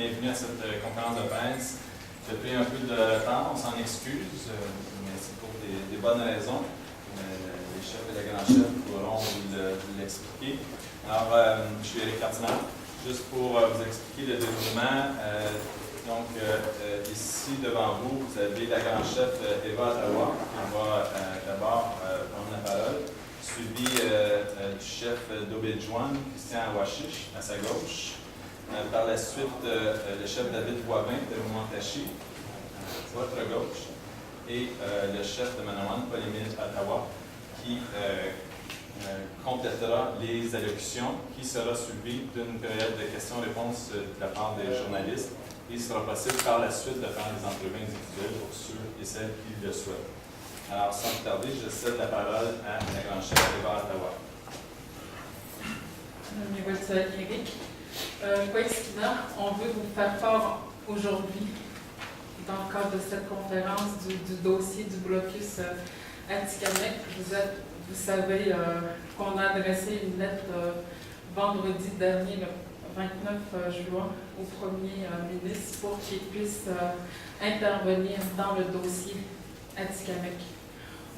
bienvenue à cette conférence de presse. J'ai pris un peu de retard, on s'en excuse, mais c'est pour des bonnes raisons. Les chefs et les grands chefs pourront vous l'expliquer. Alors, je suis Éric Cardinal. Juste pour vous expliquer le déroulement, ici devant vous, vous avez la grande chef Eva Ottawa qui va d'abord prendre la parole, suivi du chef d'Obidjouan, Christian Awashish, à sa gauche. Par la suite, le chef David Boivin de Montachi, à votre gauche, et le chef de Manawan, Paul-Émile Ottawa, qui complétera les allocutions, qui sera suivie d'une période de questions-réponses de la part des journalistes. Il sera possible par la suite de faire des entrevues individuelles pour ceux et celles qui le souhaitent. Alors, sans plus tarder, je cède la parole à la grande chef Eva Ottawa. Éric. On veut vous faire part aujourd'hui, dans le cadre de cette conférence, du dossier du blocus Atikamekw. Vous savez qu'on a adressé une lettre vendredi dernier, le 29 juin, au premier ministre pour qu'il puisse intervenir dans le dossier Atikamekw.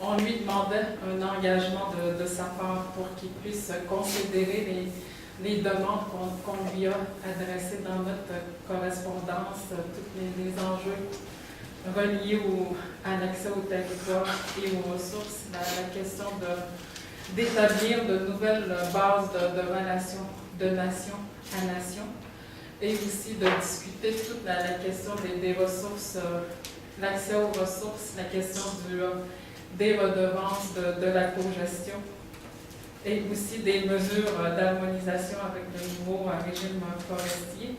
On lui demandait un engagement de sa part pour qu'il puisse considérer les demandes qu'on lui a adressées dans notre correspondance, tous les enjeux reliés à l'accès au territoire et aux ressources, la question d'établir de nouvelles bases de relations de nation à nation, et aussi de discuter toute la question des ressources, l'accès aux ressources, la question des redevances de la cogestion, et aussi des mesures d'harmonisation avec le nouveau régime forestier.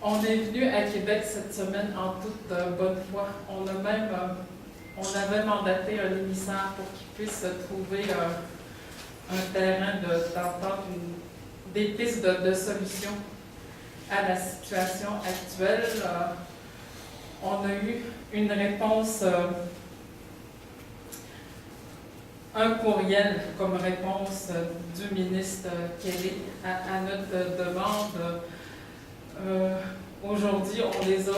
On est venu à Québec cette semaine en toute bonne foi. On avait mandaté un émissaire pour qu'il puisse trouver un terrain d'entente, des pistes de solution à la situation actuelle. On a eu une réponse, un courriel comme réponse du ministre Kelly à notre demande. Aujourd'hui, on les a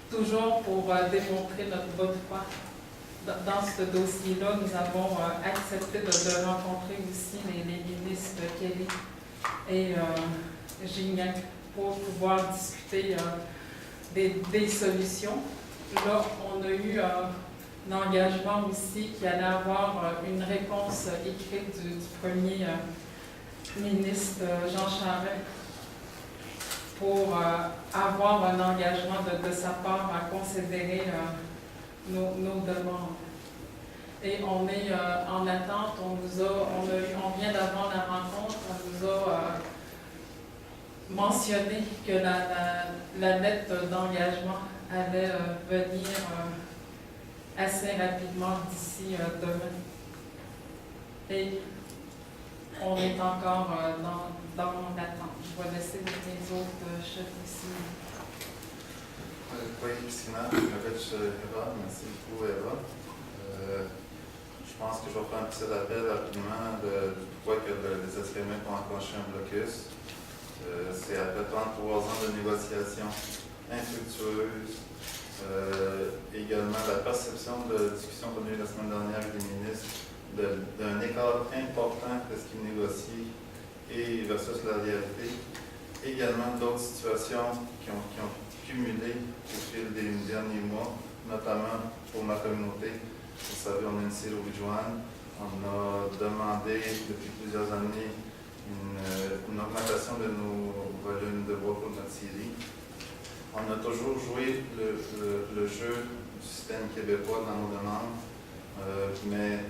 toujours pour démontrer notre bonne foi. Dans ce dossier-là, nous avons accepté de rencontrer aussi les ministres Kelly et Gignac pour pouvoir discuter des solutions. Là, on a eu un engagement aussi qu'il allait avoir une réponse écrite du premier ministre Jean Charest pour avoir un engagement de sa part à considérer nos demandes. Et on est en attente, on vient d'avoir la rencontre, on nous a mentionné que la lettre d'engagement allait venir assez rapidement d'ici demain. Et on est encore dans l'attente. Je vais laisser les autres chefs ici. Oui, Christina, je m'appelle Eva. Merci beaucoup, Eva. Je pense que je vais faire un petit rappel rapidement du pourquoi que les Atikamekw ont enclenché un blocus. C'est après 33 ans de négociations infructueuses. Également la perception de discussion qu'on a eue la semaine dernière avec les ministres d'un écart important de ce qu'ils négocient et versus la réalité. Également d'autres situations qui ont cumulé au fil des derniers mois, notamment pour ma communauté. Vous savez, on a une scierie Obidjouan. On a demandé depuis plusieurs années une augmentation de nos volumes de bois pour notre scierie. On a toujours joué le jeu du système québécois dans nos demandes, mais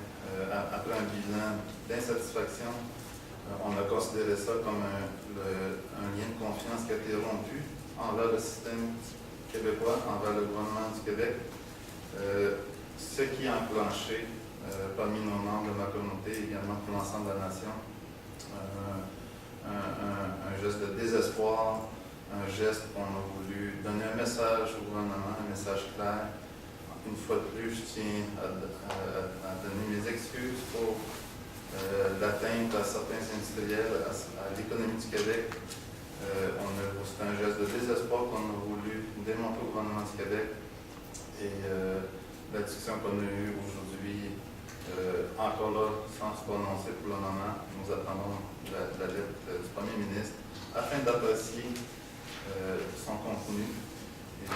après un bilan d'insatisfaction, on a considéré ça comme un lien de confiance qui a été rompu envers le système québécois, envers le gouvernement du Québec, ce qui a enclenché parmi nos membres de ma communauté, également pour l'ensemble de la nation, un geste de désespoir, un geste qu'on a voulu donner un message au gouvernement, un message clair. Une fois de plus, je tiens à donner mes excuses pour l'atteinte à certains industriels, à l'économie du Québec. C'est un geste du Québec. Et la discussion qu'on a eue aujourd'hui, encore là, sans se prononcer pour le moment, nous attendons la lettre du Premier ministre afin d'apprécier son contenu. Et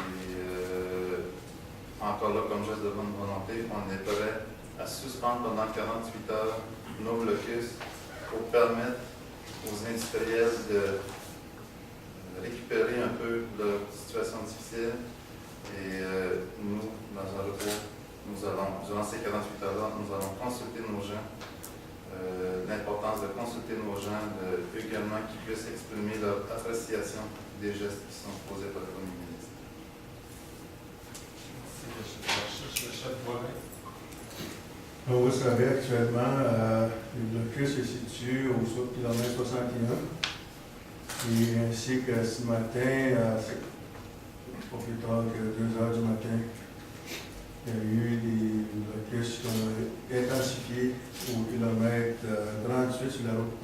encore là, comme geste de bonne volonté, on est prêt à suspendre pendant 48 heures nos blocus pour permettre aux industriels de récupérer un peu leur situation difficile. Et nous, dans un repos, durant ces 48 heures-là, nous allons consulter nos gens. L'importance de consulter nos gens, également qu'ils puissent exprimer leur appréciation des gestes qui sont posés par le Premier ministre. Merci, le chef Boivin. Vous savez, actuellement, le blocus se situe au kilomètre 61. Et ainsi que ce matin, pas plus tard que 2 heures du matin, il y a eu des blocus qui ont intensifié au kilomètre 38 sur la route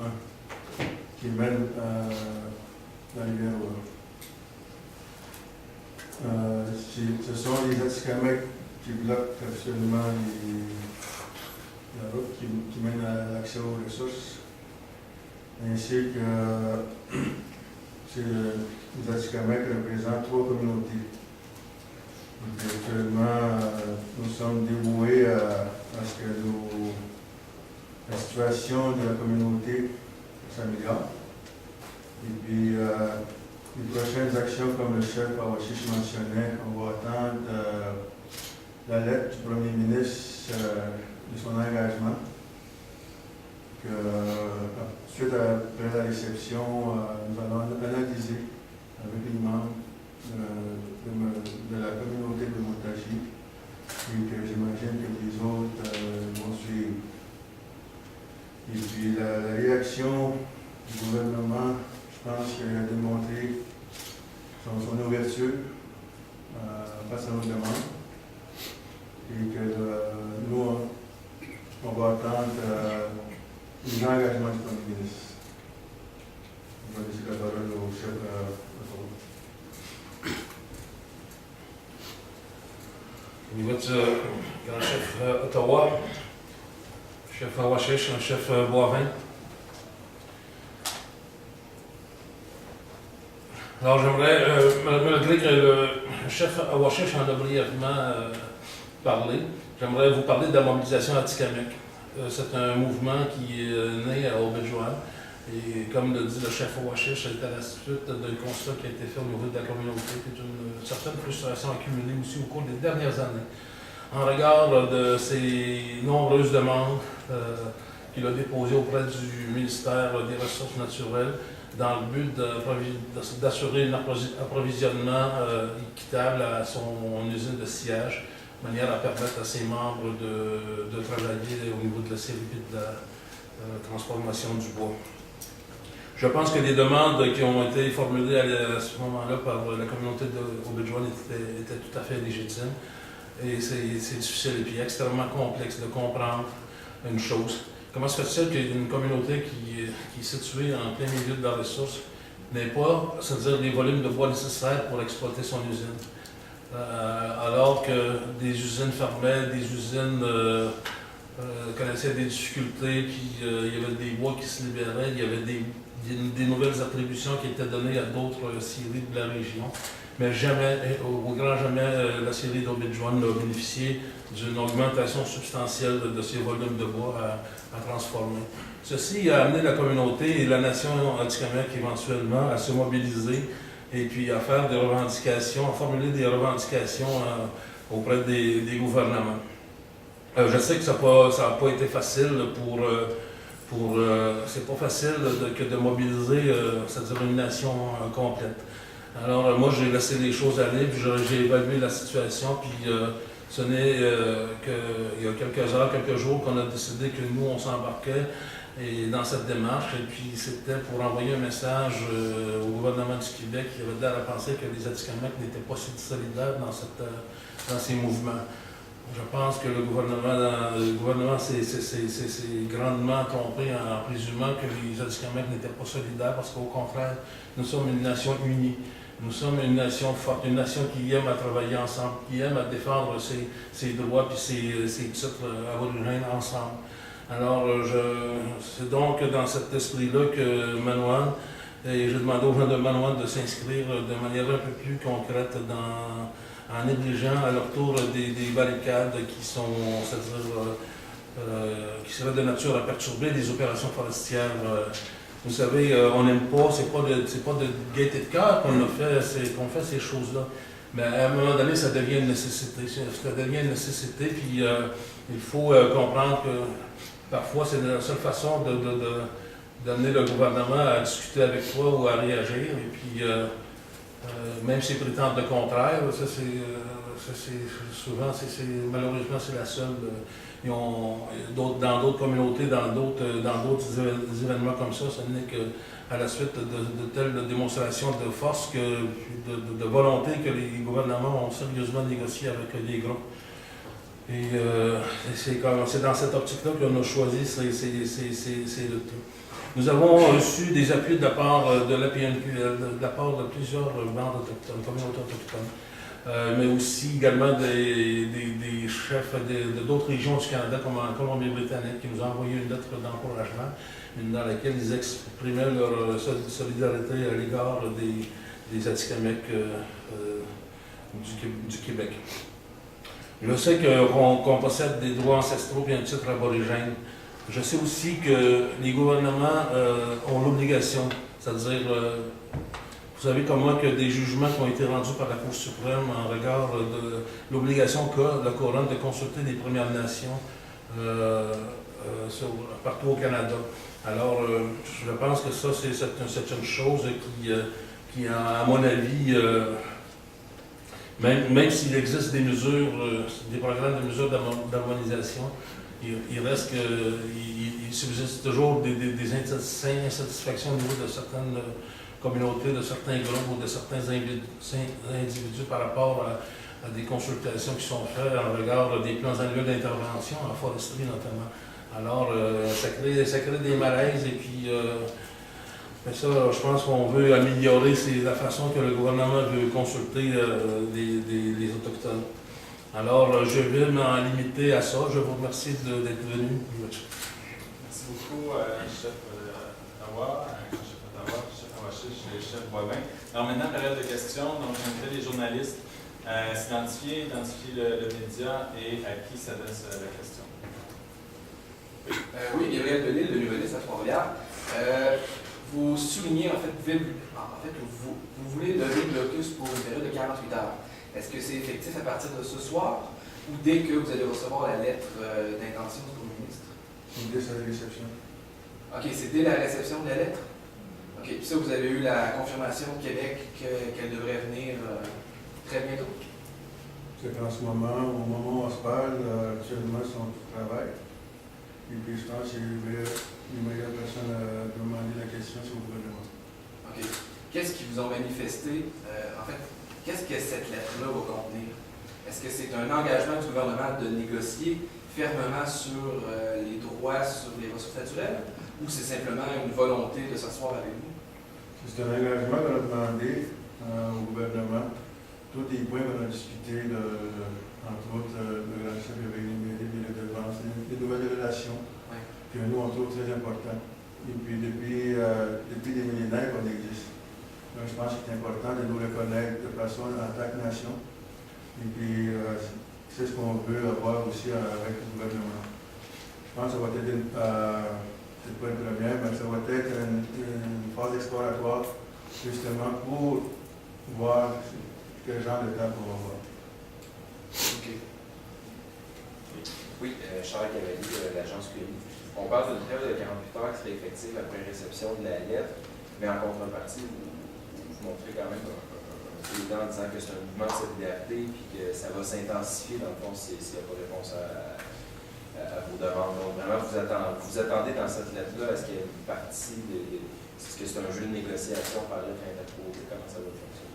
1, qui mène dans l'hiver. Ce sont les Atikamekw qui bloquent absolument la route qui mène à l'accès aux ressources, ainsi que les Atikamekw représentent 3 communautés. Donc, actuellement, nous sommes dévoués à ce que la situation de la communauté s'améliore. Et puis, les prochaines actions, comme le chef Awashish mentionnait, on va attendre la lettre du Premier ministre de son engagement. Suite après la réception, nous allons analyser avec les membres de la communauté de Montagie et que j'imagine que les autres vont suivre. Et puis la réaction du gouvernement, je pense qu'il a démontré son ouverture face à nos demandes et que nous, on va attendre les engagements du Premier ministre. On va laisser la parole au chef Au niveau du grand chef Ottawa, chef Awashish, un chef Boivin. Alors j'aimerais, malgré que le chef Awashish en a brièvement parlé, j'aimerais vous parler de la mobilisation Atikamekw. C'est un mouvement qui est né à Obidjwan. Et comme le dit le chef Awashish, c'est à la suite d'un constat qui a été fait au niveau de la communauté, et d'une certaine frustration accumulée aussi au cours des dernières années, en regard de ces nombreuses demandes qu'il a déposées auprès du ministère des Ressources naturelles, dans le but d'assurer un approvisionnement équitable à son usine de sciage, de manière à permettre à ses membres de travailler au niveau de la série et de la transformation du bois. Je pense que les demandes qui ont été formulées à ce moment-là par la communauté d'Obidjwan étaient tout à fait légitimes. Et c'est difficile et puis extrêmement complexe de comprendre une chose. Comment se fait-il qu'une communauté qui est située en plein milieu de la ressource n'ait pas, c'est-à-dire les volumes de bois nécessaires pour exploiter son usine? Alors que des usines fermaient, des usines connaissaient des difficultés, puis il y avait des bois qui se libéraient, il y avait des nouvelles attributions qui étaient données à d'autres scieries de la région. Mais jamais, au grand jamais, la scierie d'Obidjwan n'a bénéficié d'une augmentation substantielle de ces volumes de bois à transformer. Ceci a amené la communauté et la nation Atikamekw éventuellement à se mobiliser et puis à faire des revendications, à formuler des revendications auprès des gouvernements. Je sais que ça n'a pas été facile c'est pas facile que de mobiliser, c'est-à-dire une nation complète. Alors moi j'ai laissé les choses aller, puis j'ai évalué la situation, puis ce n'est qu'il y a quelques heures, quelques jours qu'on a décidé que nous on s'embarquait dans cette démarche, et puis c'était pour envoyer un message au gouvernement du Québec qui avait l'air à penser que les Atikamekw n'étaient pas si solidaires dans ces mouvements. Je pense que le gouvernement s'est grandement trompé en présumant que les Atikamekw n'étaient pas solidaires, parce qu'au contraire, nous sommes une nation unie. Nous sommes une nation forte, une nation qui aime à travailler ensemble, qui aime à défendre ses droits et ses titres aborigènes ensemble. Alors, c'est donc dans cet esprit-là que Manawan, et j'ai demandé aux gens de Manawan de s'inscrire de manière un peu plus concrète en négligeant à leur tour des barricades qui sont, c'est-à-dire, qui seraient de nature à perturber les opérations forestières. Vous savez, on n'aime pas, c'est pas de gaieté de cœur qu'on fait ces choses-là. Mais à un moment donné, ça devient une nécessité. Ça devient une nécessité, puis il faut comprendre que parfois c'est la seule façon d'amener le gouvernement à discuter avec toi ou à réagir. Et puis, même s'ils prétendent le contraire, ça c'est souvent, malheureusement, c'est la seule. Dans d'autres communautés, dans d'autres événements comme ça, ce n'est qu'à la suite de telles démonstrations de force, de volonté que les gouvernements ont sérieusement négocié avec les groupes. Et c'est dans cette optique-là qu'on a choisi ces luttes. Nous avons reçu des appuis de la part de la PNQ, de la part de plusieurs bandes autochtones, communautés autochtones. Mais aussi également des chefs d'autres régions du Canada, comme en Colombie-Britannique, qui nous ont envoyé une lettre d'encouragement, dans laquelle ils exprimaient leur solidarité à l'égard des Atikamekw du Québec. Je sais qu'on possède des droits ancestraux et un titre aborigène. Je sais aussi que les gouvernements ont l'obligation, c'est-à-dire... Vous savez comme moi que des jugements qui ont été rendus par la Cour suprême en regard de l'obligation qu'a la Couronne de consulter les Premières Nations partout au Canada. Alors, je pense que ça, c'est une chose qui à mon avis, même s'il existe des mesures, des programmes de mesures d'harmonisation, il reste qu'il subsiste toujours des insatisfactions au niveau de certaines communautés, de certains groupes ou de certains individus par rapport à des consultations qui sont faites en regard des plans annuels d'intervention, en foresterie notamment. Alors, ça crée des malaises et puis, ça, je pense qu'on veut améliorer la façon que le gouvernement veut consulter les Autochtones. Alors, je vais m'en limiter à ça. Je vous remercie d'être venu. Merci beaucoup, chef Ottawa, chef Awachish et chef Boivin. Alors maintenant, période de questions. Donc, j'invite les journalistes à s'identifier, identifier le média et à qui s'adresse la question. Oui, Gabriel Delille, de Nouvelliste à Trois-Rivières. Vous soulignez, en fait, vous voulez lever le blocus pour une période de 48 heures. Est-ce que c'est effectif à partir de ce soir ou dès que vous allez recevoir la lettre d'intention du ministre? Dès sa réception. OK, c'est dès la réception de la lettre? OK, puis ça, vous avez eu la confirmation au Québec qu'elle devrait venir très bientôt? C'est qu'en ce moment, au moment où on se parle, actuellement, ils sont au travail. Et puis, je pense que les meilleures personnes à demander la question, c'est au gouvernement. OK. Qu'est-ce qu'ils vous ont manifesté? En fait, qu'est-ce que cette lettre-là va contenir? Est-ce que c'est un engagement du gouvernement de négocier fermement sur les droits sur les ressources naturelles ou c'est simplement une volonté de s'asseoir avec vous? C'est un engagement qu'on a demandé au gouvernement. Tous les points qu'on a discutés, entre autres, le grand chef avec les mairies, les devances, les nouvelles relations, Oui. que nous, on trouve très importantes. Et puis, depuis des millénaires qu'on existe. Donc, je pense que c'est important de nous reconnaître de façon en tant que nation. Et puis, c'est ce qu'on veut avoir aussi avec le gouvernement. Je pense que ça va être c'est pas une première, mais ça va être une phase exploratoire, justement, pour voir quel genre de temps on va avoir. OK. Oui, Charles Cavalier de l'agence QMI. On parle d'une période de 48 heures qui serait effective après réception de la lettre, mais en contrepartie, vous montrez quand même un président en disant que c'est un mouvement de solidarité et que ça va s'intensifier dans le fond s'il n'y a pas de réponse à vos demandes. Donc vraiment, vous attendez dans cette lettre-là, est-ce qu'il y a une partie est-ce que c'est un jeu de négociation par lettre interposée? Comment ça va fonctionner?